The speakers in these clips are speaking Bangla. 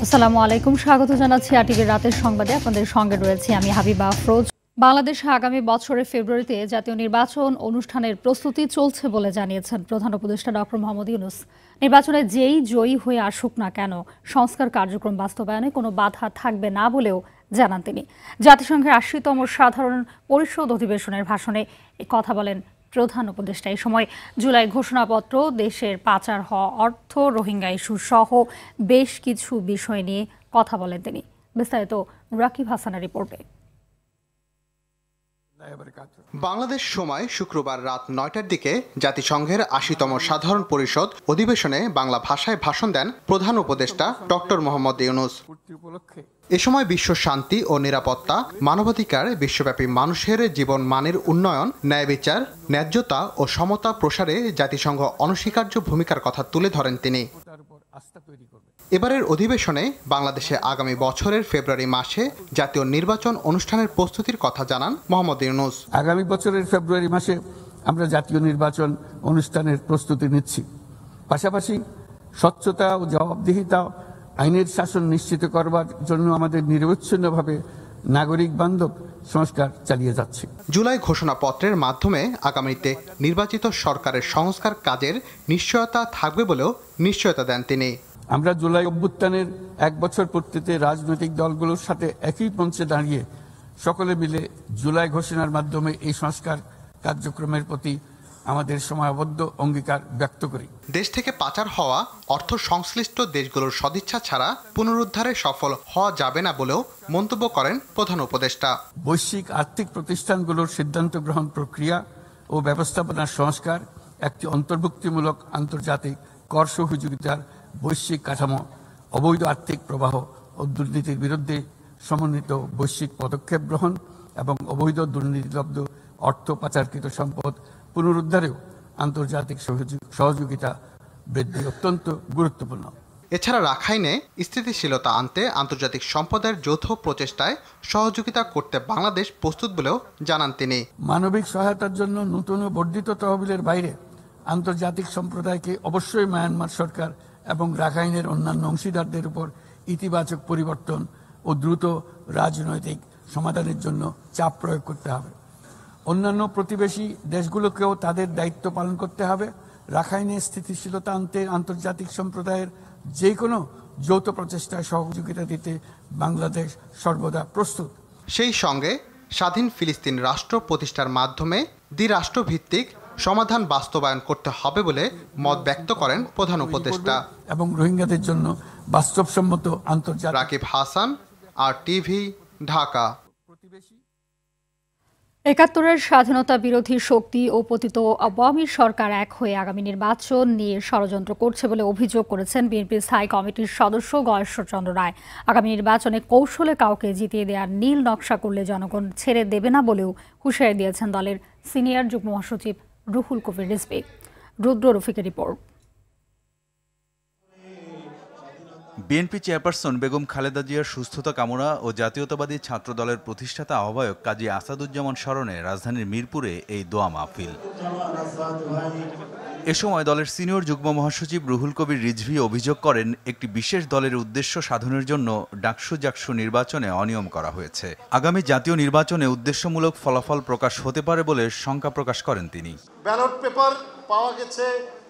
আসসালামু আলাইকুম, স্বাগত জানাচ্ছি আরটিভির রাতের সংবাদে। আপনাদের সঙ্গে রয়েছে আমি হাবিবা আফরোজ। বাংলাদেশে আগামী বছরের ফেব্রুয়ারিতে জাতীয় নির্বাচন অনুষ্ঠানের প্রস্তুতি চলছে বলে জানিয়েছেন প্রধান উপদেষ্টা ডক্টর মোহাম্মদ ইউনূস। নির্বাচনে যেই জয়ী হয়ে আসুক না কেন সংস্কার কার্যক্রম বাস্তবায়নে কোনো বাধা থাকবে না বলেও জানান তিনি। জাতিসংঘের ৮০তম সাধারণ পরিষদ অধিবেশনের ভাষণে এ কথা বলেন প্রধান উপদেষ্টা। এই সময় জুলাই ঘোষণাপত্র, দেশের পাচার হওয়া অর্থ, রোহিঙ্গা ইস্যু সহ বেশ কিছু বিষয় নিয়ে কথা বলেন তিনি। বিস্তারিত রাকিব হাসানের রিপোর্টে। বাংলাদেশ সময় শুক্রবার রাত ৯টার দিকে জাতিসংঘের ৮০তম সাধারণ পরিষদ অধিবেশনে বাংলা ভাষায় ভাষণ দেন প্রধান উপদেষ্টা ডক্টর মোহাম্মদ ইউনূস। এ সময় বিশ্ব শান্তি ও নিরাপত্তা, মানবাধিকার, বিশ্বব্যাপী মানুষের জীবন মানের উন্নয়ন, ন্যায় বিচার, ন্যায্যতা ও সমতা প্রসারে জাতিসংঘ অনস্বীকার্য ভূমিকার কথা তুলে ধরেন তিনি। এবারের অধিবেশনে বাংলাদেশে আগামী বছরের ফেব্রুয়ারি মাসে জাতীয় নির্বাচন অনুষ্ঠানের প্রস্তুতির কথা জানান মোহাম্মদ ইউনূস। আগামী বছরের ফেব্রুয়ারি মাসে আমরা জাতীয় নির্বাচন অনুষ্ঠানের প্রস্তুতি নিচ্ছি। পাশাপাশি স্বচ্ছতা ও জবাবদিহিতা, আইনের শাসন নিশ্চিত করবার জন্য আমাদের নিরবচ্ছিন্নভাবে নাগরিক বান্ধব সংস্কার চালিয়ে যাচ্ছে। জুলাই ঘোষণাপত্রের মাধ্যমে আগামীতে নির্বাচিত সরকারের সংস্কার কাজের নিশ্চয়তা থাকবে বলেও নিশ্চয়তা দেন তিনি। আমরা জুলাই অভ্যুত্থানের ১ বছর পূর্তিতে রাজনৈতিক দলগুলোর সাথে একই মঞ্চে দাঁড়িয়ে সকলে মিলে জুলাই ঘোষণার মাধ্যমে এই সংস্কার কার্যক্রমের প্রতি আমাদের সময়াবদ্ধ অঙ্গীকার ব্যক্ত করি। দেশ থেকে পাচার হওয়া অর্থ সংশ্লিষ্ট দেশগুলোর সদিচ্ছা ছাড়া পুনরুদ্ধারে সফল হওয়া যাবে না বলেও মন্তব্য করেন প্রধান উপদেষ্টা। বৈশ্বিক আর্থিক প্রতিষ্ঠানগুলোর সিদ্ধান্ত গ্রহণ প্রক্রিয়া ও ব্যবস্থাপনার সংস্কার, একটি অন্তর্ভুক্তিমূলক আন্তর্জাতিক কর সহযোগিতার বৈশ্বিক কাঠামো, অবৈধ আর্থিক প্রবাহ ও দুর্নীতির বিরুদ্ধে সমন্বিত বৈশ্বিক পদক্ষেপ গ্রহণ এবং অবৈধ দুর্নীতিলব্ধ অর্থ পাচারকৃত সম্পদ পুনরুদ্ধারেও আন্তর্জাতিক সহযোগিতা বৃদ্ধি অত্যন্ত গুরুত্বপূর্ণ। এছাড়া রাখাইনে স্থিতিশীলতা আনতে আন্তর্জাতিক সম্প্রদায়ের যৌথ প্রচেষ্টায় সহযোগিতা করতে বাংলাদেশ প্রস্তুত বলেও জানান তিনি। মানবিক সহায়তার জন্য নতুন ও বর্ধিত তহবিলের বাইরে আন্তর্জাতিক সম্প্রদায়কে অবশ্যই মায়ানমার সরকার এবং রাখাইনের অন্যান্য অংশীদারদের উপর ইতিবাচক পরিবর্তন ও দ্রুত রাজনৈতিক সমাধানের জন্য চাপ প্রয়োগ করতে হবে। অন্যান্য প্রতিবেশী দেশগুলোকেও তাদের দায়িত্ব পালন করতে হবে। রাখাইনে স্থিতিশীলতা আনতে আন্তর্জাতিক সম্প্রদায়ের যে কোনো যৌথ প্রচেষ্টায় সহযোগিতা দিতে বাংলাদেশ সর্বদা প্রস্তুত। সেই সঙ্গে স্বাধীন ফিলিস্তিন রাষ্ট্র প্রতিষ্ঠার মাধ্যমে দ্বিরাষ্ট্রভিত্তিক সমাধান বাস্তবায়ন করতে হবে বলে মত ব্যক্ত করেন প্রধান উপদেষ্টা। এবং রোহিঙ্গাদের জন্য বাস্তবসম্মত আন্তর্জাতিক। রাকিব হাসান, আরটিভি, ঢাকা। ৭১-এর স্বাধীনতা বিরোধী শক্তি ও পতিত আওয়ামী সরকার এক হয়ে আগামী নির্বাচন নিয়ে ষড়যন্ত্র করছে বলে অভিযোগ করেছেন বিএনপির স্থায়ী কমিটির সদস্য গয়েশ্বর চন্দ্র রায়। আগামী নির্বাচনে কৌশলে কাউকে জিতিয়ে দেওয়ার নীল নকশা করলে জনগণ ছেড়ে দেবে না বলেও হুঁশিয়ারি দিয়েছেন দলের সিনিয়র যুগ্ম মহাসচিব রুহুল কবির রিজভী। রুদ্র রফিকের report. BNP chairperson Begum Khaleda জিয়ার সুস্থতা কামনা ও জাতীয়তাবাদী ছাত্র দলের প্রতিষ্ঠাতা আহ্বায়ক কাজী আসাদুজ্জামান স্মরণে রাজধানীর মিরপুরে এই দোয়া মাহফিল। এ সময় দলের সিনিয়র যুগ্ম মহাসচিব রুহুল কবির রিজভী অভিযোগ করেন, একটি বিশেষ দলের উদ্দেশ্য সাধনের জন্য ডাকসু জাকসু নির্বাচনে অনিয়ম করা হয়েছে। আগামী জাতীয় নির্বাচনে উদ্দেশ্যমূলক ফলাফল প্রকাশ হতে পারে বলে শঙ্কা প্রকাশ করেন তিনি। ব্যালট পেপার পাওয়া গেছে,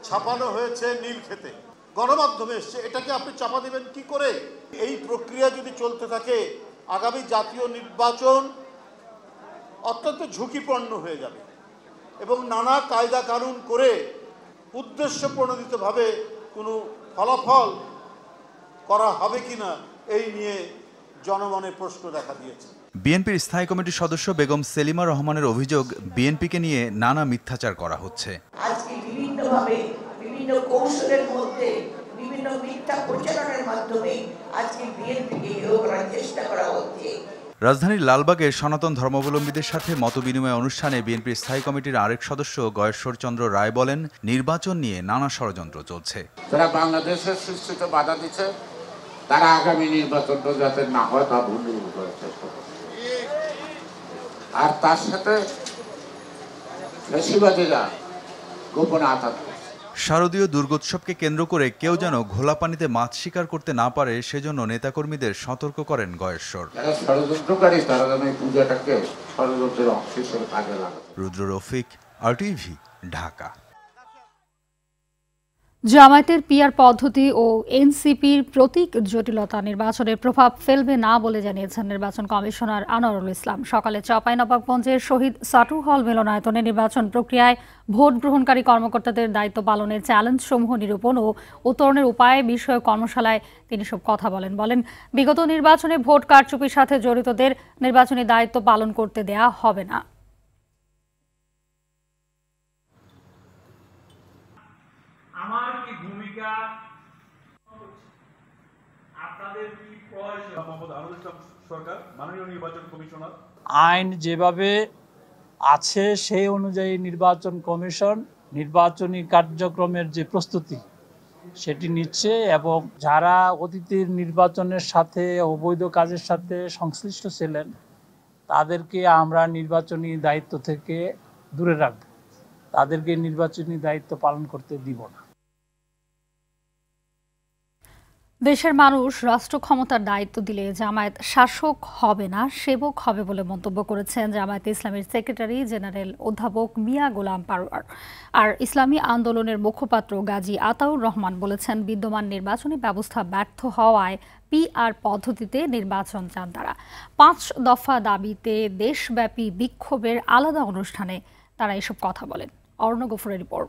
ছাপানো হয়েছে নীলক্ষেতে, গণমাধ্যমে এসছে, এটাকে আপনি চাপা দেবেন কি করে? এই প্রক্রিয়া যদি চলতে থাকে আগামী জাতীয় নির্বাচন অত্যন্ত ঝুঁকিপূর্ণ হয়ে যাবে এবং নানা কায়দা কানুন করে উদ্দেশ্য প্রণোদিতভাবে কোনো ফলাফল করা হবে কিনা এই নিয়ে জনমনে প্রশ্ন দেখা দিয়েছে। বিএনপির স্থায়ী কমিটির সদস্য বেগম সেলিমা রহমানের অভিযোগ, বিএনপিকে নিয়ে নানা মিথ্যাচার করা হচ্ছে। আজকে বিভিন্নভাবে বিভিন্ন কৌশলের মধ্যে বিভিন্ন মিথ্যা প্রচারণের মাধ্যমে আজকে বিএনপিকে হেয় করার চেষ্টা করা হচ্ছে। রাজধানীর লালবাগে সনাতন ধর্মাবলম্বীদের সাথে মতবিনিময় অনুষ্ঠানে বিএনপির স্থায়ী কমিটির আরেক সদস্য গয়েশ্বর চন্দ্র রায় বলেন, নির্বাচন নিয়ে নানা ষড়যন্ত্র চলছে। তারা বাংলাদেশের সৃষ্টিতে বাধা দিচ্ছে, তারা আগামী নির্বাচনটা যাতে না হয় তা ভণ্ডুল করার চেষ্টা করছে। আর তার সাথে ফ্যাসিবাদীরা গোপনে আঘাত করছে। শারদীয় দুর্গোৎসবকে কেন্দ্র করে কেউ যেন ঘোলা পানিতে মাছ শিকার করতে না পারে সেজন্য নেতাকর্মীদের সতর্ক করেন গয়েশ্বর। ষড়যন্ত্রকারী তারা যেন এই পূজাটাকে ষড়যন্ত্রের অংশ হিসেবে কাজে লাগায়। রুদ্র রফিক, RTV, ঢাকা। জামায়াতের পিআর পদ্ধতি ও এনসিপির প্রতীক জটিলতা নির্বাচনের প্রভাব ফেলবে না বলে জানিয়েছেন নির্বাচন কমিশনার আনোয়ারুল ইসলাম। সকালে চাঁপাইনবাবগঞ্জের শহীদ সাটু হল মিলনায়তনে নির্বাচন প্রক্রিয়ায় ভোট গ্রহণকারী কর্মকর্তাদের দায়িত্ব পালনের চ্যালেঞ্জ সমূহ নিরূপণ ও উত্তরণের উপায় বিষয়ক কর্মশালায় তিনি সব কথা বলেন বিগত নির্বাচনে ভোট কারচুপির সাথে জড়িতদের নির্বাচনী দায়িত্ব পালন করতে দেয়া হবে না। আমার কি ভূমিকা, আপনাদের কি প্রয়োজন? মোহাম্মদ আনোয়ারুল ইসলাম সরকার, মাননীয় নির্বাচন কমিশনার। আইন যেভাবে আছে সেই অনুযায়ী নির্বাচন কমিশন নির্বাচনী কার্যক্রমের যে প্রস্তুতি সেটি নিচ্ছে এবং যারা অতীতের নির্বাচনের সাথে অবৈধ কাজের সাথে সংশ্লিষ্ট ছিলেন তাদেরকে আমরা নির্বাচনী দায়িত্ব থেকে দূরে রাখব, তাদেরকে নির্বাচনী দায়িত্ব পালন করতে দিব না। দেশের মানুষ রাষ্ট্র ক্ষমতার দায়িত্ব দিলে জামায়াত শাসক হবে না, সেবক হবে বলে মন্তব্য করেছেন জামায়াতে ইসলামীর সেক্রেটারি জেনারেল অধ্যাপক মিয়া গোলাম পারোয়ার। আর ইসলামী আন্দোলনের মুখপাত্র গাজী আতাউর রহমান বলেছেন, বিদ্যমান নির্বাচনী ব্যবস্থা ব্যর্থ হওয়ায় পিআর পদ্ধতিতে নির্বাচন চান তারা। 5 দফা দাবিতে দেশব্যাপী বিক্ষোভের আলাদা অনুষ্ঠানে তারা এসব কথা বলেন। অর্ণ গফুরের রিপোর্ট।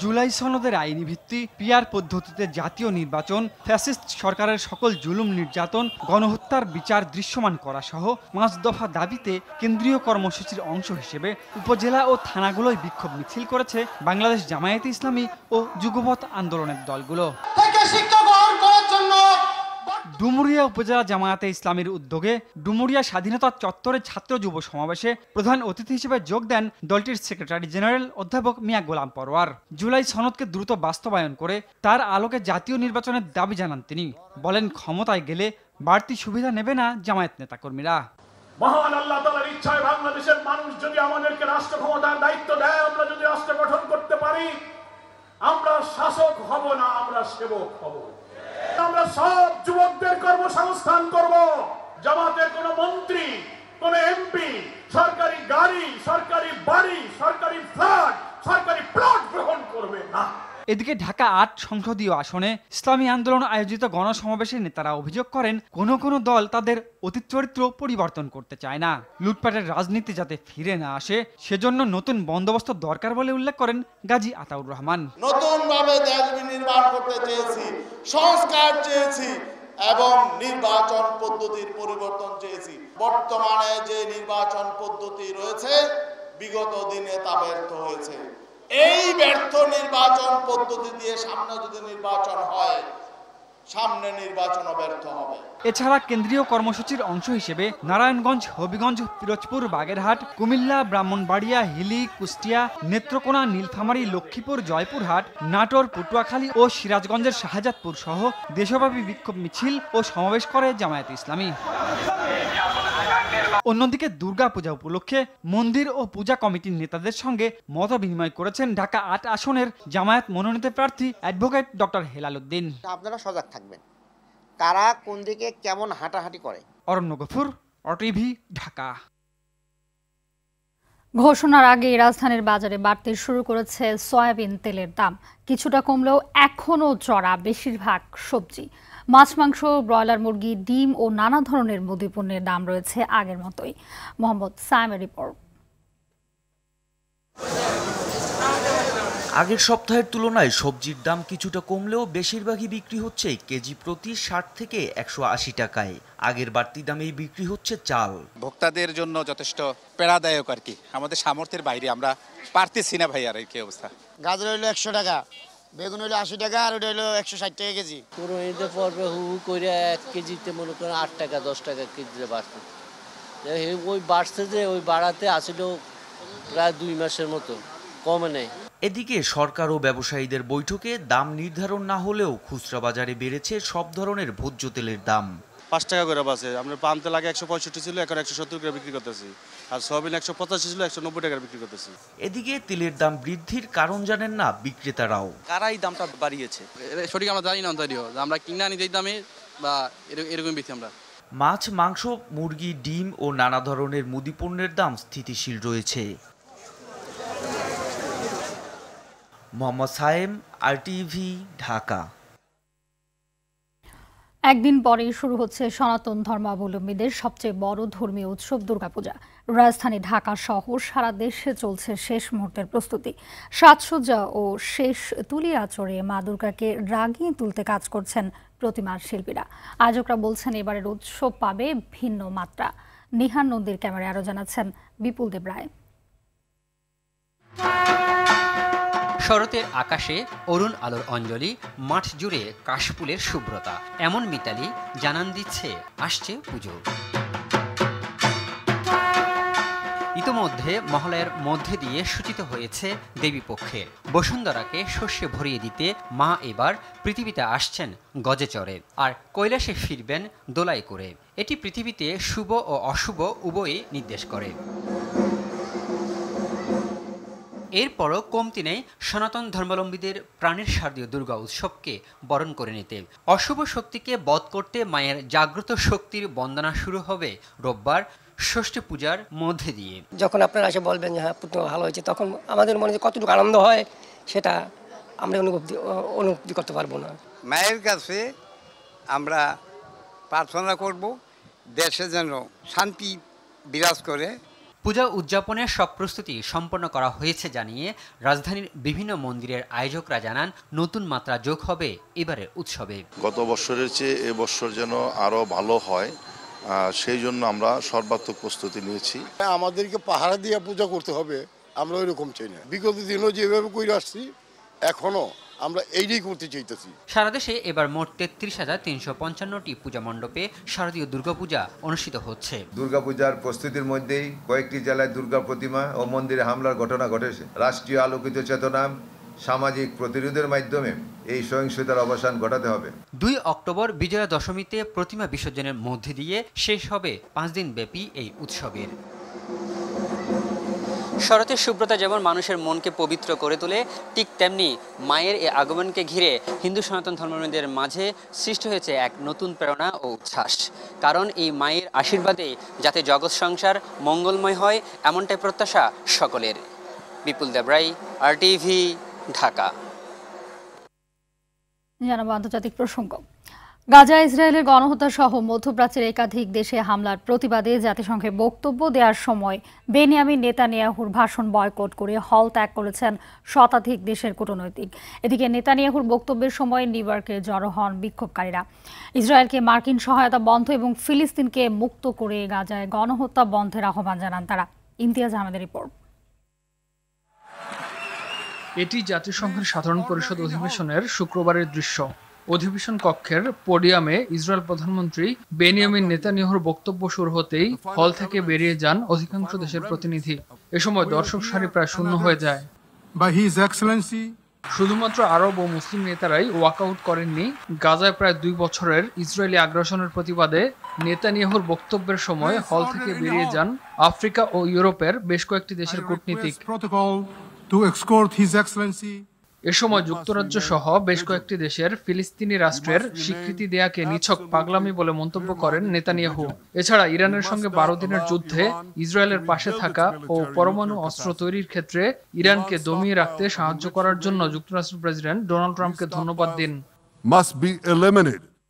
জুলাই সনদের আইনি ভিত্তি, পিআর পদ্ধতিতে জাতীয় নির্বাচন, ফ্যাসিস্ট সরকারের সকল জুলুম নির্যাতন, গণহত্যার বিচার দৃশ্যমান করা সহ 5 দফা দাবিতে কেন্দ্রীয় কর্মসূচির অংশ হিসেবে উপজেলা ও থানাগুলোয় বিক্ষোভ মিছিল করেছে বাংলাদেশ জামায়াতে ইসলামী ও যুগপৎ আন্দোলনের দলগুলো। ডুমুরিয়া উপজেলা জামায়াতে ইসলামীর উদ্যোগে ডুমুরিয়া স্বাধীনতা চত্বরে ছাত্র যুব সমাবেশে প্রধান অতিথি হিসেবে যোগ দেন দলটির সেক্রেটারি জেনারেল অধ্যাপক মিয়া গোলাম পরোয়ার। জুলাই সনদকে দ্রুত বাস্তবায়ন করে তার আলোকে জাতীয় নির্বাচনের দাবি জানান তিনি। বলেন, ক্ষমতায় গেলে বাড়তি সুবিধা নেবে না জামায়াত নেতাকর্মীরা। মহান আল্লাহ তাআলার ইচ্ছায় বাংলাদেশের মানুষ যদি আমাদেরকে রাষ্ট্র ক্ষমতার দায়িত্ব দেয়, আমরা যদি রাষ্ট্র গঠন করতে পারি, আমরা শাসক হব না, আমরা সেবক হব। আমরা সব যুবকদের কর্মসংস্থান করব। জামাতের কোন মন্ত্রী, কোন এমপি সরকারি গাড়ি, সরকারি বাড়ি, সরকারি ফ্ল্যাট, সরকারি প্লট গ্রহণ করবে না। এদিকে ঢাকা 8 সংসদীয় আসনে ইসলামী আন্দোলন আয়োজিত গণসমাবেশে নেতারা অভিযোগ করেন, কোন দল তাদের অতীত চরিত্র পরিবর্তন করতে চায় না। লুটপাটের রাজনীতি যাতে ফিরে না আসে সেজন্য নতুন বন্দোবস্ত দরকার বলে উল্লেখ করেন গাজী আতাউর রহমান। নতুনভাবে দেশ নির্মাণ করতে চেয়েছি, সংস্কার চেয়েছি এবং নির্বাচন পদ্ধতির পরিবর্তন চেয়েছি। বর্তমানে যে নির্বাচন পদ্ধতি রয়েছে বিগত দিনে তা ব্যর্থ হয়েছে। এই ব্যর্থ নির্বাচন পদ্ধতি দিয়ে সামনে যদি নির্বাচন হয়, সামনে নির্বাচনও ব্যর্থ হবে। এছাড়া কেন্দ্রীয় কর্মসূচির অংশ হিসেবে নারায়ণগঞ্জ, হবিগঞ্জ, পিরোজপুর, বাগেরহাট, কুমিল্লা, ব্রাহ্মণবাড়িয়া, হিলি, কুষ্টিয়া, নেত্রকোনা, নীলফামারী, লক্ষ্মীপুর, জয়পুরহাট, নাটোর, পটুয়াখালী ও সিরাজগঞ্জের শাহজাদপুর সহ দেশব্যাপী বিক্ষোভ মিছিল ও সমাবেশ করে জামায়াত ইসলামী। অন্যদিকে দুর্গাপূজা উপলক্ষে মন্দির ও পূজা কমিটির নেতাদের সঙ্গে মত বিনিময় করেছেন ঢাকা 8 আসনের জামায়াত মনোনীত প্রার্থী অ্যাডভোকেট ডক্টর হেলাল উদ্দিন। আপনারা সজাগ থাকবেন, কারা কোন দিকে কেমন হাঁটাহাঁটি করে। অরণ্য গফুর, RTV, ঢাকা। ঘোষণার আগে রাজধানীর বাজারে বাড়তে শুরু করেছে সয়াবিন তেলের দাম। কিছুটা কমলেও এখনও চড়া বেশিরভাগ সবজি, মাছ, মাংস, ব্রয়লার মুরগি, ডিম ও নানা ধরনের মুদিপণ্যের দাম রয়েছে আগের মতোই। মোহাম্মদ সায়েমের রিপোর্ট। আগের সপ্তাহের তুলনায় সবজির দাম কিছুটা কমলেও বেশিরভাগই বিক্রি হচ্ছে কেজি প্রতি 60 থেকে 180 টাকায়। আগের বাড়তি দামেই বিক্রি হচ্ছে চাল। ভোক্তাদের জন্য যথেষ্ট প্রেরণাদায়ক আর কি, আমাদের সামর্থ্যের বাইরে আমরা পারতেছি না ভাই। আর কি অবস্থা, গাজর হইলো 100 টাকা, বেগুন হইলো 80 টাকা, আর ওটা হইলো 160 টাকা কেজি। পুরো ঈদে পর্বে হু করে 1 কেজিতে মনে করেন 8 টাকা 10 টাকা কেজিতে বাড়ছে। ওই বাড়ছে যে ওই বাড়াতে আসলে প্রায় 2 মাসের মতো, কমে নেই। এদিকে সরকার ও ব্যবসায়ীদের বৈঠকে দাম নির্ধারণ না হলেও খুচরা বাজারে বেড়েছে সব ধরনের ভোজ্য তেলের দাম। 5 টাকা করে বাসে। আমরা পাম তেল আগে 165 ছিল, এখন 170 করে বিক্রি করতেছি, আর সয়াবিন 185 ছিল, 190 টাকা বিক্রি করতেছি। এদিকে তেলের দাম বৃদ্ধির কারণ জানেন না বিক্রেতারাও। কারাই দামটা বাড়িয়েছে সঠিক আমরা জানি না, আমরা কিনে আনি এই দামে বা এরকম বেশি আমরা। মাছ, মাংস, মুরগি, ডিম ও নানা ধরনের মুদি পণ্যের দাম স্থিতিশীল রয়েছে। মোহাম্মদ সায়েম, RTV, ঢাকা। একদিন পরেই শুরু হচ্ছে সনাতন ধর্মাবলম্বীদের সবচেয়ে বড় ধর্মীয় উৎসব দুর্গাপূজা। রাজধানী ঢাকা সহ সারা দেশে চলছে শেষ মুহূর্তের প্রস্তুতি। সাজসজ্জা ও শেষ তুলির আঁচড়ে মা দুর্গাকে রাগিয়ে তুলতে কাজ করছেন প্রতিমার শিল্পীরা। আয়োজকরা বলছেন এবারের উৎসব পাবে ভিন্ন মাত্রা। নিহার নন্দীর ক্যামেরায় আরও জানাচ্ছেন বিপুল দেব রায়। শরতের আকাশে অরুণ আলোর অঞ্জলি, মাঠ জুড়ে কাশফুলের শুভ্রতা। এমন মিতালি জানান দিচ্ছে আসছে পুজো। ইতোমধ্যে মহালয়ার মধ্যে দিয়ে সূচিত হয়েছে দেবীপক্ষের। বসুন্ধরাকে শস্যে ভরিয়ে দিতে মা এবার পৃথিবীতে আসছেন গজে চড়ে, আর কৈলাসে ফিরবেন দোলাই করে। এটি পৃথিবীতে শুভ ও অশুভ উভয়ই নির্দেশ করে। এরপরও কমতি নেই সনাতন ধর্মাবলম্বীদের প্রাণের শারদীয় দুর্গা উৎসবকে বরণ করে নিতে। অশুভ শক্তিকে বধ করতে মায়ের জাগ্রত শক্তির বন্দনা শুরু হবে রোববার ষষ্ঠী পূজার মধ্যে দিয়ে। যখন আপনারা এসে বলবেন যে হ্যাঁ প্রতিমা ভালো হয়েছে, তখন আমাদের মনে যে কতটুকু আনন্দ হয় সেটা আমরা অনুভূতি করতে পারবো না। মায়ের কাছে আমরা প্রার্থনা করব দেশে যেন শান্তি বিরাজ করে। পূজা উদযাপনের সব প্রস্তুতি সম্পন্ন করা হয়েছে জানিয়ে রাজধানীর বিভিন্ন মন্দিরের আয়োজকরা জানান নতুন মাত্রা যোগ হবে এবারের উৎসবে। গত বছরের চেয়ে এবছর যেন আরো ভালো হয়, সেই জন্য আমরা সর্বাত্মক প্রস্তুতি নিয়েছি। আমাদেরকে পাহারা দিয়ে পূজা করতে হবে, আমরা ওইরকম চাই না। বিগত দিনও যেভাবে করে আসছি এখনো আমরা এইটাই করতে চাইতেছি। সারা দেশে এবার মোট ৩৩,৩৫৫টি পূজা মণ্ডপে শারদীয় দুর্গাপূজা অনুষ্ঠিত হচ্ছে। দুর্গাপূজার প্রস্তুতির মধ্যেই কয়েকটি জেলায় দুর্গা প্রতিমা ও মন্দিরে হামলার ঘটনা ঘটেছে। রাষ্ট্রীয় আলোকিত চেতনা, সামাজিক প্রতিরোধের মাধ্যমে এই সহিংসতার অবসান ঘটাতে হবে। ২ অক্টোবর বিজয়া দশমীতে প্রতিমা বিসর্জনের মধ্যে দিয়ে শেষ হবে 5 দিন ব্যাপী এই উৎসবের। শরতের শুভ্রতা যেমন মানুষের মনকে পবিত্র করে তোলে, ঠিক তেমনি মায়ের এই আগমনকে ঘিরে হিন্দু সনাতন ধর্মাবলম্বীদের মাঝে সৃষ্টি হয়েছে এক নতুন প্রেরণা ও উচ্ছ্বাস। কারণ এই মায়ের আশীর্বাদে যাতে জগৎ সংসার মঙ্গলময় হয়, এমনটাই প্রত্যাশা সকলের। বিপুল দেব রায়, RTV, ঢাকা। জানাবো আন্তর্জাতিক প্রসঙ্গ। গাজা ইসরায়েলের গণহত্যা সহ মধ্যপ্রাচ্যের একাধিক দেশে হামলার প্রতিবাদে জাতিসংঘে বক্তব্য দেওয়ার সময় বেনিয়ামিন নেতানিয়াহুর ভাষণ বয়কট করে হল ত্যাগ করেছেন শতাধিক দেশের কূটনৈতিক। এদিকে নেতানিয়াহুর বক্তব্যের সময় নিউ ইয়র্কে জড়ো হন বিক্ষোভকারীরা। ইসরায়েলকে মার্কিন সহায়তা বন্ধ এবং ফিলিস্তিনকে মুক্ত করে গাজায় গণহত্যা বন্ধের আহ্বান জানান তারা। ইমতিয়াজ আহমেদের রিপোর্ট। এটি জাতিসংঘের সাধারণ পরিষদ অধিবেশনের শুক্রবারের দৃশ্য। অধিবেশন কক্ষের পোডিয়ামে ইসরায়েল প্রধানমন্ত্রী বেনিয়ামিন নেতানিয়াহুর বক্তব্য শুরু হতেই হল থেকে বেরিয়ে যান অধিকাংশ দেশের প্রতিনিধি। এ সময় দর্শক সারি প্রায় শূন্য হয়ে যায়। শুধুমাত্র আরব ও মুসলিম নেতারাই ওয়াকআউট করেননি। গাজায় প্রায় 2 বছরের ইসরায়েলি আগ্রাসনের প্রতিবাদে নেতানিয়াহুর বক্তব্যের সময় হল থেকে বেরিয়ে যান আফ্রিকা ও ইউরোপের বেশ কয়েকটি দেশের কূটনীতিক। এ সময় যুক্তরাজ্য সহ বেশ কয়েকটি দেশের ফিলিস্তিনি রাষ্ট্রের স্বীকৃতি দেয়াকে নিছক পাগলামি বলে মন্তব্য করেন নেতানিয়াহু। এছাড়া ইরানের সঙ্গে 12 দিনের যুদ্ধে ইসরায়েলের পাশে থাকা ও পরমাণু অস্ত্র তৈরির ক্ষেত্রে ইরানকে দমিয়ে রাখতে সাহায্য করার জন্য যুক্তরাষ্ট্রের প্রেসিডেন্ট ডোনাল্ড ট্রাম্পকে ধন্যবাদ দিন।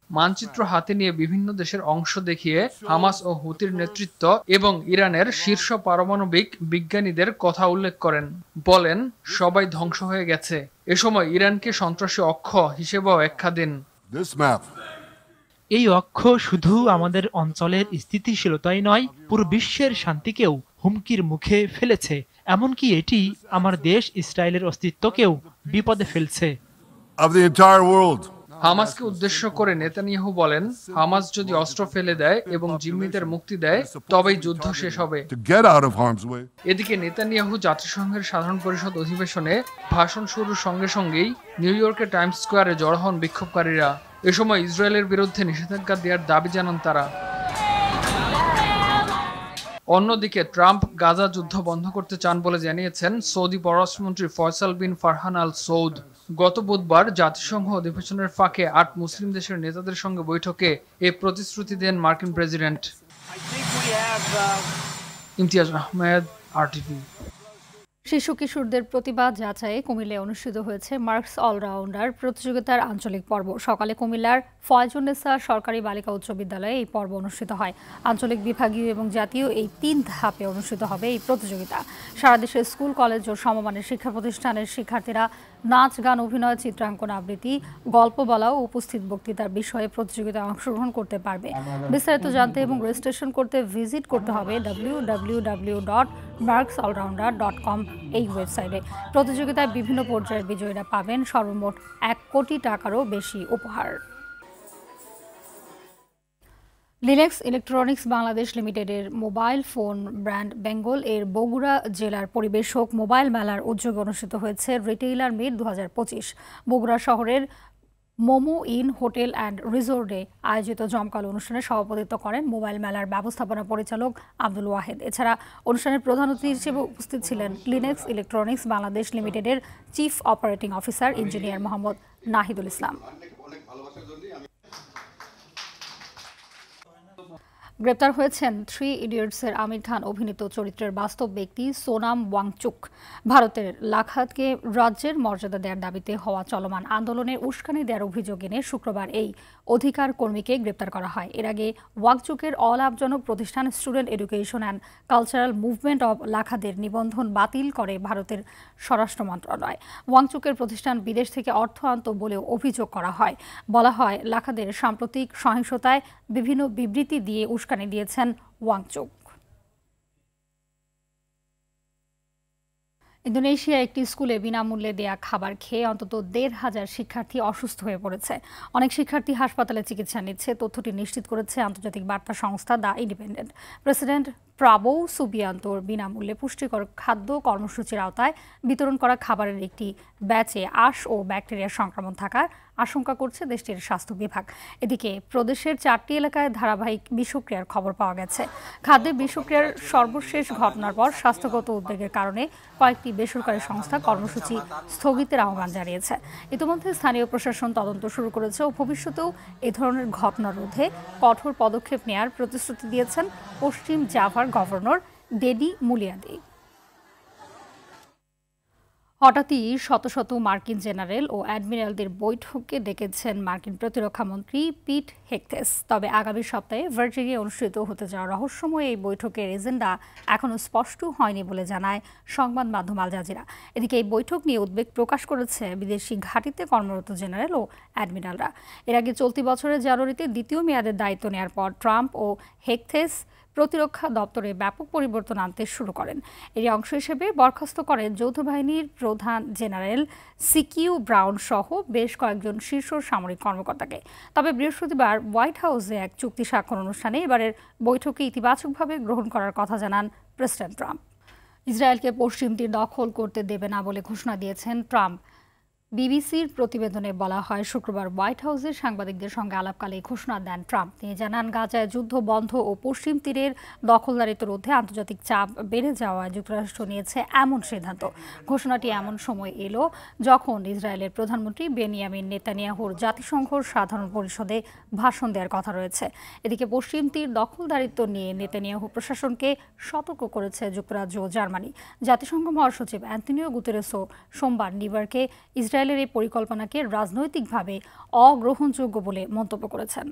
মানচিত্র হাতে নিয়ে বিভিন্ন দেশের অংশ দেখিয়ে হামাস ও হুতির নেতৃত্ব এবং ইরানের শীর্ষ পারমাণবিক বিজ্ঞানীদের কথা উল্লেখ করেন। বলেন, সবাই ধ্বংস হয়ে গেছে। এ সময় ইরানকে সন্ত্রাসী অক্ষ হিসেবেও ব্যাখ্যা দেন। এই অক্ষ শুধু আমাদের অঞ্চলের স্থিতিশীলতাই নয়, পুরো বিশ্বের শান্তিকেও হুমকির মুখে ফেলেছে। এমনকি এটি আমার দেশ ইসরায়েলের অস্তিত্বকেও বিপদে ফেলছে। হামাসকে উদ্দেশ্য করে নেতানিয়াহু বলেন, হামাস যদি অস্ত্র ফেলে দেয় এবং জিম্মিদের মুক্তি দেয় তবেই যুদ্ধ শেষ হবে। এদিকে নেতানিয়াহু জাতিসংঘের সাধারণ পরিষদ অধিবেশনে ভাষণ শুরুর সঙ্গে সঙ্গেই নিউ ইয়র্কের টাইমস স্কোয়ারে জড়ো হন বিক্ষোভকারীরা। এ সময় ইসরায়েলের বিরুদ্ধে নিষেধাজ্ঞা দেওয়ার দাবি জানান তারা। অন্যদিকে ট্রাম্প গাজা যুদ্ধ বন্ধ করতে চান বলে জানিয়েছেন সৌদি পররাষ্ট্রমন্ত্রী ফয়সাল বিন ফারহান আল সৌদ। গত বুধবার জাতিসংঘ অধিবেশনের ফাঁকে ৮ মুসলিম দেশের নেতাদের সঙ্গে বৈঠকে এ প্রতিশ্রুতি দেন মার্কিন প্রেসিডেন্ট। ইমতিয়াজ আহমেদ, আরটিভি। শিশু কিশোরদের প্রতিবাদ যাচাইয়ে কুমিল্লায় অনুষ্ঠিত হয়েছে মার্কস অলরাউন্ডার প্রতিযোগিতার আঞ্চলিক পর্ব। সকালে কুমিল্লার ফয়জুন্নেসা সরকারি বালিকা উচ্চ বিদ্যালয়ে এই পর্ব অনুষ্ঠিত হয়। আঞ্চলিক, বিভাগীয় এবং জাতীয় এই 3 ধাপে অনুষ্ঠিত হবে এই প্রতিযোগিতা। সারা দেশের স্কুল, কলেজ ও সমমানের শিক্ষা প্রতিষ্ঠানের শিক্ষার্থীরা নাচ, গান, অভিনয়, চিত্রাঙ্কন, আবৃত্তি, গল্প বলা ও উপস্থিত বক্তৃতার বিষয়ে প্রতিযোগিতায় অংশগ্রহণ করতে পারবে। বিস্তারিত জানতে এবং রেজিস্ট্রেশন করতে ভিজিট করতে হবে www.marksallrounder.com এই ওয়েবসাইটে। প্রতিযোগিতায় বিভিন্ন পর্যায়ের বিজয়ীরা পাবেন সর্বমোট 1 কোটি টাকারও বেশি উপহার। লিনেক্স ইলেকট্রনিক্স বাংলাদেশ লিমিটেডের মোবাইল ফোন ব্র্যান্ড বেঙ্গল এর বগুড়া জেলার পরিবেশক মোবাইল মেলার উদ্যোগে অনুষ্ঠিত হয়েছে রিটেইলার মিট 2025। বগুড়া শহরের মোমো ইন হোটেল অ্যান্ড রিসোর্টে আয়োজিত জমকালো অনুষ্ঠানে সভাপতিত্ব করেন মোবাইল মেলার ব্যবস্থাপনা পরিচালক আব্দুল ওয়াহেদ। এছাড়া অনুষ্ঠানের প্রধান অতিথি হিসেবে উপস্থিত ছিলেন লিনেক্স ইলেকট্রনিক্স বাংলাদেশ লিমিটেডের chief operating officer engineer Mohammad Nahidul Islam. গ্রেপ্তার হয়েছেন 3 ইডিয়টসের আমির খান অভিনীত চরিত্রের বাস্তব ব্যক্তি সোনাম ওয়াংচুক। ভারতের লাখাতকে রাজ্যের মর্যাদা দেওয়ার দাবিতে হওয়া চলমান আন্দোলনের উস্কানি দেওয়ার অভিযোগ এনে শুক্রবার এই অধিকার কর্মীকে গ্রেপ্তার করা হয়। এর আগে ওয়াংচুকের অলাভজনক প্রতিষ্ঠান student education and cultural movement of লাখাদের নিবন্ধন বাতিল করে ভারতের স্বরাষ্ট্র মন্ত্রণালয়। ওয়াংচুকের প্রতিষ্ঠান বিদেশ থেকে অর্থ আনত বলেও অভিযোগ করা হয়। বলা হয়, লাখাদের সাম্প্রতিক সহিংসতায় বিভিন্ন বিবৃতি দিয়ে উস্কানি দিয়েছেন ওয়াংচুক। ইন্দোনেশিয়া একটি স্কুলে বিনামূল্যে দেয়া খাবার খেয়ে অন্তত ১৫০০ শিক্ষার্থী অসুস্থ হয়ে পড়েছে। অনেক শিক্ষার্থী হাসপাতালে চিকিৎসা নিচ্ছে। তথ্যটি নিশ্চিত করেছে আন্তর্জাতিক বার্তা সংস্থা দ্য ইন্ডিপেন্ডেন্ট। প্রেসিডেন্ট প্রাবো সুবিয়ান্তোর বিনামূল্যে পুষ্টিকর খাদ্য কর্মসূচির আওতায় বিতরণ করা খাবারের একটি ব্যাচে আঁশ ও ব্যাকটেরিয়ার সংক্রমণ থাকার আশঙ্কা করছে দেশটির স্বাস্থ্য বিভাগ। এদিকে প্রদেশের 4টি এলাকায় ধারাবাহিক বিষক্রিয়ার খবর পাওয়া গেছে। খাদ্যে বিষক্রিয়ার সর্বশেষ ঘটনার পর স্বাস্থ্যগত উদ্বেগের কারণে কয়েকটি বেসরকারি সংস্থা কর্মসূচি স্থগিতের আহ্বান জানিয়েছে। ইতিমধ্যে স্থানীয় প্রশাসন তদন্ত শুরু করেছে ও ভবিষ্যতেও এ ধরনের ঘটনা রোধে কঠোর পদক্ষেপ নেওয়ার প্রতিশ্রুতি দিয়েছেন পশ্চিম জাভার গভর্নর ডেডি মুলিয়াদি। হঠাৎই শত শত মার্কিন জেনারেল ও অ্যাডমিরালদের বৈঠকে ডেকেছেন মার্কিন প্রতিরক্ষা মন্ত্রী পিট হেগসেথ। তবে আগামী সপ্তাহে ভার্জিনিয়ায় অনুষ্ঠিত হতে যাওয়া রহস্যময় এই বৈঠকের এজেন্ডা এখনও স্পষ্ট হয়নি বলে জানায় সংবাদ মাধ্যম আল জাজিরা। এদিকে এই বৈঠক নিয়ে উদ্বেগ প্রকাশ করেছে বিদেশি ঘাঁটিতে কর্মরত জেনারেল ও অ্যাডমিরালরা। এর আগে চলতি বছরের জানুয়ারিতে দ্বিতীয় মেয়াদের দায়িত্ব নেওয়ার পর ট্রাম্প ও হেগসেথ প্রতিরক্ষা দপ্তরে ব্যাপক পরিবর্তন আনতে শুরু করেন। এর অংশ হিসেবে বরখাস্ত করেন যৌথ বাহিনীর প্রধান জেনারেল সিকিউ ব্রাউন সহ বেশ কয়েকজন শীর্ষ সামরিক কর্মকর্তাকে। তবে বৃহস্পতিবার হোয়াইট হাউসে এক চুক্তি স্বাক্ষর অনুষ্ঠানে এবারের বৈঠকে ইতিবাচকভাবে গ্রহণ করার কথা জানান প্রেসিডেন্ট ট্রাম্প। ইসরায়েলকে পশ্চিম তীর দখল করতে দেবে না বলে ঘোষণা দিয়েছেন ট্রাম্প। বিবিসির প্রতিবেদনে বলা হয়, শুক্রবার হোয়াইট হাউসের সাংবাদিকদের সঙ্গে আলাপকালে ঘোষণা দেন ট্রাম্প। তিনি জানান, গাজায় যুদ্ধ বন্ধ ও পশ্চিম তীরের দখলদারিত্ব রোধে আন্তর্জাতিক চাপ বেড়ে যাওয়ায় যুক্তরাষ্ট্র নিয়েছে এমন সিদ্ধান্ত। ঘোষণাটি এমন সময় এলো যখন ইসরায়েলের প্রধানমন্ত্রী বেনিয়ামিন নেতানিয়াহুর জাতিসংঘ সাধারণ পরিষদে ভাষণ দেওয়ার কথা রয়েছে। এদিকে পশ্চিম তীর দখলদারিত্ব নিয়ে নেতানিয়াহু প্রশাসনকে সতর্ক করেছে যুক্তরাজ্য ও জার্মানি। জাতিসংঘ মহাসচিব অ্যান্তনিও গুতেরেসও সোমবার নিউইয়র্কে ইসরায়েলের এই পরিকল্পনাকে রাজনৈতিকভাবে অগ্রহণযোগ্য বলে মন্তব্য করেছেন।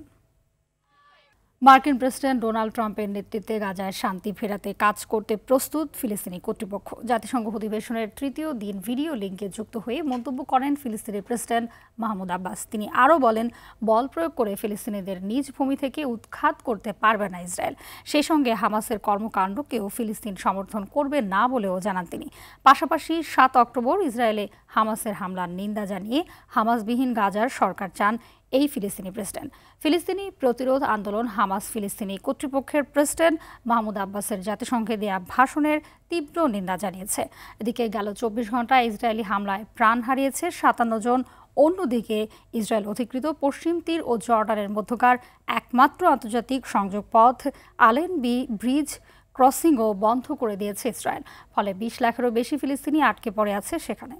মার্কিন প্রেসিডেন্ট ডোনাল্ড ট্রাম্পের নেতৃত্বে গাজায় শান্তি ফেরাতে কাজ করতে প্রস্তুত ফিলিস্তিনি কর্তৃপক্ষ। জাতিসংঘ অধিবেশনের 3য় দিন ভিডিও লিঙ্কে যুক্ত হয়ে মন্তব্য করেন ফিলিস্তিনি প্রেসিডেন্ট মাহমুদ আব্বাস। তিনি আরও বলেন, বল প্রয়োগ করে ফিলিস্তিনিদের নিজ ভূমি থেকে উৎখাত করতে পারবে না ইসরায়েল। সেই সঙ্গে হামাসের কর্মকাণ্ডকেও ফিলিস্তিন সমর্থন করবে না বলেও জানান তিনি। পাশাপাশি 7 অক্টোবর ইসরায়েলে হামাসের হামলার নিন্দা জানিয়ে হামাসবিহীন গাজার সরকার চান এই ফিলিস্তিনি প্রেসিডেন্ট। ফিলিস্তিনি প্রতিরোধ আন্দোলন হামাস ফিলিস্তিনি কর্তৃপক্ষের প্রেসিডেন্ট মাহমুদ আব্বাসের জাতিসংঘে দেয়া ভাষণের তীব্র নিন্দা জানিয়েছে। এদিকে গেল 24 ঘন্টায় ইসরায়েলি হামলায় প্রাণ হারিয়েছে 57 জন। অন্যদিকে ইসরায়েল অধিকৃত পশ্চিম তীর ও জর্ডানের মধ্যকার একমাত্র আন্তর্জাতিক সংযোগ পথ আলেন বি ব্রিজ ক্রসিংও বন্ধ করে দিয়েছে ইসরায়েল। ফলে 20 লাখেরও বেশি ফিলিস্তিনি আটকে পড়ে আছে সেখানে।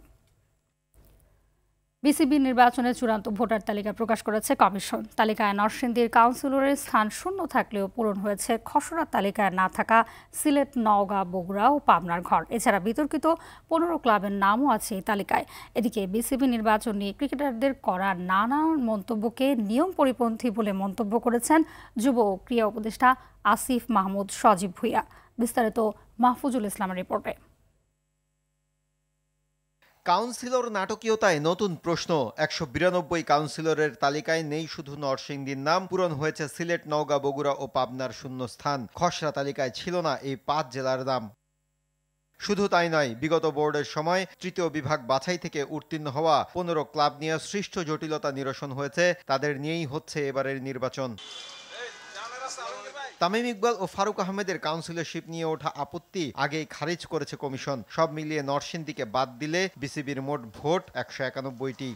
বিসিবি নির্বাচনের চূড়ান্ত ভোটার তালিকা প্রকাশ করেছে কমিশন। তালিকায় নরসিংদীর কাউন্সিলরের স্থান শূন্য থাকলেও পূরণ হয়েছে খসড়া তালিকায় না থাকা সিলেট, নওগাঁ, বগুড়া ও পাবনার ঘর। এছাড়া বিতর্কিত 15 ক্লাবের নামও আছে এই তালিকায়। এদিকে বিসিবি নির্বাচন নিয়ে ক্রিকেটারদের করা নানান মন্তব্যকে নিয়ম পরিপন্থী বলে মন্তব্য করেছেন যুব ও ক্রীড়া উপদেষ্টা আসিফ মাহমুদ সজীব ভুঁইয়া। বিস্তারিত মাহফুজুল ইসলামের রিপোর্টে। কাউন্সিলর নাটকীয়তায় নতুন প্রশ্ন। 192 কাউন্সিলরের তালিকায় নেই শুধু নরসিংদীর নাম, পূরণ হয়েছে সিলেট, নওগাঁ, বগুড়া ও পাবনার শূন্য স্থান। খসড়া তালিকায় ছিল না এই 5 জেলার নাম। শুধু তাই নয়, বিগত বোর্ডের সময় তৃতীয় বিভাগ বাছাই থেকে উত্তীর্ণ হওয়া 15 ক্লাব নিয়ে সৃষ্ট জটিলতা নিরসন হয়েছে। তাদের নিয়েই হচ্ছে এবারের নির্বাচন। তামিম ইকবাল ও ফারুক আহমেদের কাউন্সিলরশিপ নিয়ে ওঠা আপত্তি আগেই খারিজ করেছে কমিশন। সব মিলিয়ে নরসিংদীকে বাদ দিলে বিসিবির মোট ভোট 191টি।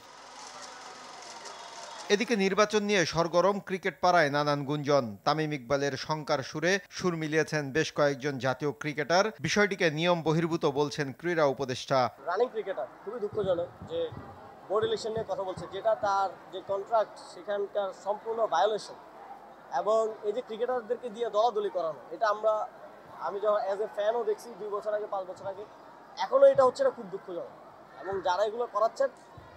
এদিকে নির্বাচন নিয়ে সরগরম ক্রিকেট পাড়ায় নানান গুঞ্জন। তামিম ইকবালের শঙ্কার সুরে সুর মিলিয়েছেন বেশ কয়েকজন জাতীয় ক্রিকেটার। বিষয়টিকে নিয়ম বহির্ভূত বলছেন ক্রীড়া উপদেষ্টা। রানিং ক্রিকেটার খুবই দুঃখজনক যে বোর্ড ইলেকশন নিয়ে কথা বলছে, যেটা তার যে কন্ট্রাক্ট সেখানকার সম্পূর্ণ ভায়োলেশন। এবং এই যে ক্রিকেটারদেরকে দিয়ে দলাদলি করানো, এটা আমি যখন অ্যাজ এ ফ্যানও দেখছি 2 বছর আগে, 5 বছর আগে, এখনও এটা হচ্ছে না, খুব দুঃখজনক। এবং যারা এগুলো করাচ্ছেন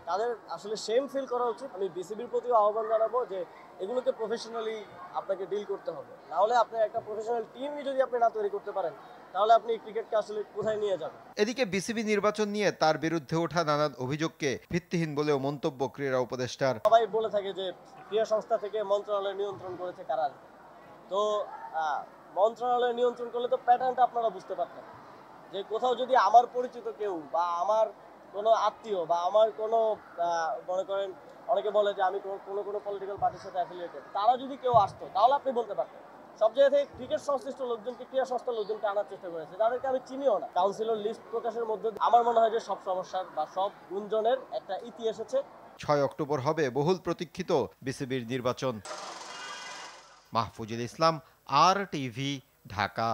তাদের আসলে শেম ফিল করা উচিত। আমি বিসিবির প্রতিও আহ্বান জানাবো যে এগুলোকে প্রফেশনালি আপনাকে ডিল করতে হবে। নাহলে আপনার একটা প্রফেশনাল টিমই যদি আপনি না তৈরি করতে পারেন, তাহলে আপনি ক্রিকেটকে আসলে কোথায় নিয়ে যাবেন। এদিকে বিসিবি নির্বাচন নিয়ে তার বিরুদ্ধে ওঠা নানান অভিযোগকে ভিত্তিহীন বলেও মন্তব্য ক্রীড়া উপদেষ্টার। সবাই বলে থাকে যে ক্রীড়া সংস্থা থেকে মন্ত্রণালয় নিয়ন্ত্রণ করেছে কারা। তো মন্ত্রণালয় নিয়ন্ত্রণ করলে তো প্যাটার্নটা আপনারা বুঝতে পারতেন যে কোথাও যদি আমার পরিচিত কেউ বা আমার কোনো আত্মীয় বা আমার কোনো মনে করেন অনেকে বলে যে আমি কোনো পলিটিক্যাল পার্টির সাথে অ্যাফিলিয়েটেড, তারা যদি কেউ আসতো তাহলে আপনি বলতে পারতেন। সব জায়গা থেকে ক্রিকেট সংশ্লিষ্ট লোকজনকে, ক্রীড়া সংস্থার লোকজনকে আনার চেষ্টা করেছে, যাদেরকে আমি চিনিও না। কাউন্সিলর লিস্ট প্রকাশের মধ্যে আমার মনে হয় যে সব সমস্যার বা সব গুঞ্জনের একটা ইতি এসেছে। 6 অক্টোবর হবে বহুল প্রতীক্ষিত বিসিবির নির্বাচন। মাহফুজুল ইসলাম, RTV, ঢাকা।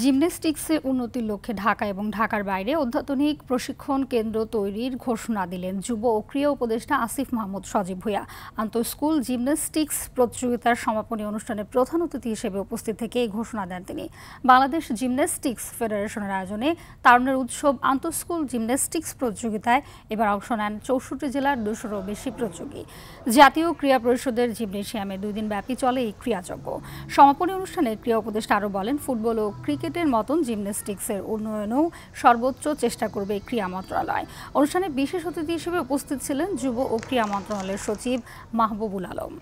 জিমন্যাস্টিক্সে উন্নতির লক্ষ্যে ঢাকা এবং ঢাকার বাইরে অত্যাধুনিক প্রশিক্ষণ কেন্দ্র তৈরির ঘোষণা দিলেন যুব ও ক্রীড়া উপদেষ্টা আসিফ মাহমুদ সজীব ভুঁইয়া। আন্তঃস্কুল জিমন্যাস্টিক্স প্রতিযোগিতার সমাপনী অনুষ্ঠানে প্রধান অতিথি হিসেবে উপস্থিত থেকে এই ঘোষণা দেন তিনি। বাংলাদেশ জিমন্যাস্টিক্স ফেডারেশনের আয়োজনে তারুণের উৎসব আন্তঃস্কুল জিমন্যাস্টিক্স প্রতিযোগিতায় এবার অংশ নেন 64 জেলার 200-রও বেশি প্রতিযোগী। জাতীয় ক্রীড়া পরিষদের জিমনেশিয়ামে 2 দিন ব্যাপী চলে এই ক্রীড়াযজ্ঞ। সমাপনী অনুষ্ঠানে ক্রীড়া উপদেষ্টা আরও বলেন, ফুটবল ও ক্রিকেটের মতন জিমন্যাস্টিক্সের উন্নয়নেও সর্বোচ্চ চেষ্টা করবে ক্রীড়া মন্ত্রণালয়। অনুষ্ঠানে বিশেষ অতিথি হিসেবে উপস্থিত ছিলেন যুব ও ক্রীড়া মন্ত্রণালয়ের সচিব মাহবুবুল আলম।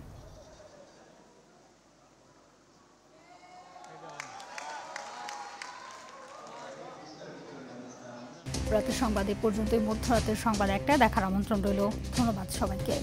রাতের সংবাদ এ পর্যন্তই। মধ্যরাতের সংবাদ 1টায় দেখার আমন্ত্রণ রইল। ধন্যবাদ সবাইকে।